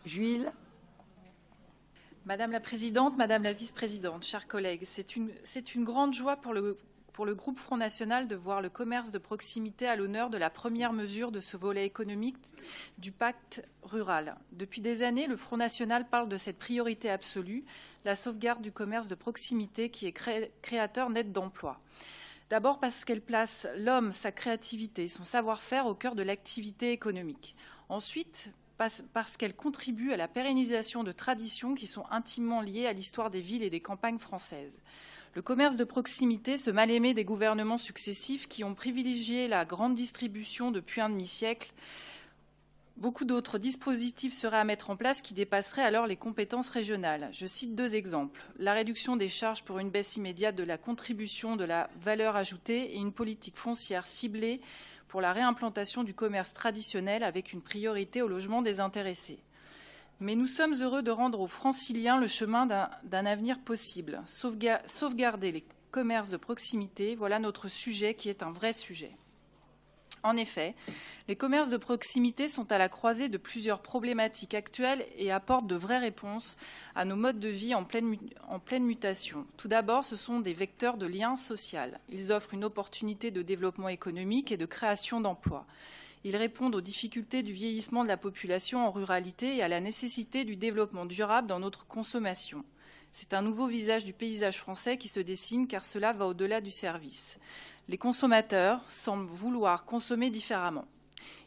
Juil. Madame la Présidente, Madame la Vice-Présidente, chers collègues, c'est une grande joie pour le groupe Front National de voir le commerce de proximité à l'honneur de la première mesure de ce volet économique du pacte rural. Depuis des années, le Front National parle de cette priorité absolue, la sauvegarde du commerce de proximité qui est créateur net d'emplois. D'abord parce qu'elle place l'homme, sa créativité, son savoir-faire au cœur de l'activité économique. Ensuite, parce qu'elle contribue à la pérennisation de traditions qui sont intimement liées à l'histoire des villes et des campagnes françaises. Le commerce de proximité, ce mal-aimé des gouvernements successifs qui ont privilégié la grande distribution depuis un demi-siècle, beaucoup d'autres dispositifs seraient à mettre en place qui dépasseraient alors les compétences régionales. Je cite deux exemples. La réduction des charges pour une baisse immédiate de la contribution de la valeur ajoutée et une politique foncière ciblée pour la réimplantation du commerce traditionnel avec une priorité au logement des intéressés. Mais nous sommes heureux de rendre aux Franciliens le chemin d'un avenir possible. Sauvegarder les commerces de proximité, voilà notre sujet qui est un vrai sujet. En effet, les commerces de proximité sont à la croisée de plusieurs problématiques actuelles et apportent de vraies réponses à nos modes de vie en pleine mutation. Tout d'abord, ce sont des vecteurs de lien social. Ils offrent une opportunité de développement économique et de création d'emplois. Ils répondent aux difficultés du vieillissement de la population en ruralité et à la nécessité du développement durable dans notre consommation. C'est un nouveau visage du paysage français qui se dessine car cela va au-delà du service. Les consommateurs semblent vouloir consommer différemment.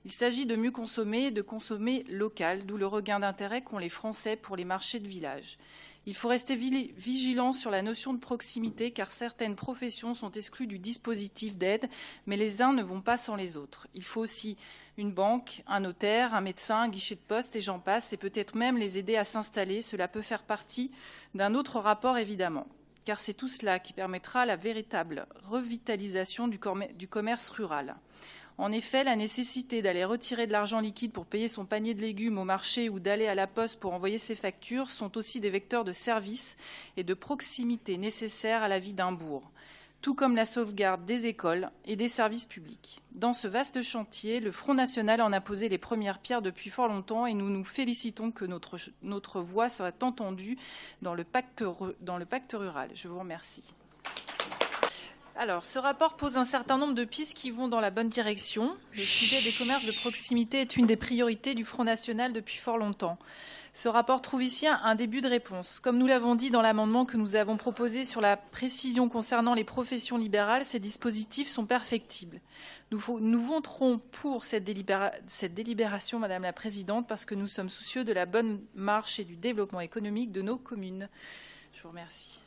Il s'agit de mieux consommer et de consommer local, d'où le regain d'intérêt qu'ont les Français pour les marchés de village. Il faut rester vigilant sur la notion de proximité car certaines professions sont exclues du dispositif d'aide, mais les uns ne vont pas sans les autres. Il faut aussi une banque, un notaire, un médecin, un guichet de poste et j'en passe, et peut-être même les aider à s'installer. Cela peut faire partie d'un autre rapport évidemment, car c'est tout cela qui permettra la véritable revitalisation du commerce rural. En effet, la nécessité d'aller retirer de l'argent liquide pour payer son panier de légumes au marché ou d'aller à la poste pour envoyer ses factures sont aussi des vecteurs de service et de proximité nécessaires à la vie d'un bourg, tout comme la sauvegarde des écoles et des services publics. Dans ce vaste chantier, le Front National en a posé les premières pierres depuis fort longtemps et nous nous félicitons que notre voix soit entendue dans le pacte rural. Je vous remercie. Alors, ce rapport pose un certain nombre de pistes qui vont dans la bonne direction. Le sujet des commerces de proximité est une des priorités du Front National depuis fort longtemps. Ce rapport trouve ici un début de réponse. Comme nous l'avons dit dans l'amendement que nous avons proposé sur la précision concernant les professions libérales, ces dispositifs sont perfectibles. Nous voterons pour cette délibération, Madame la Présidente, parce que nous sommes soucieux de la bonne marche et du développement économique de nos communes. Je vous remercie.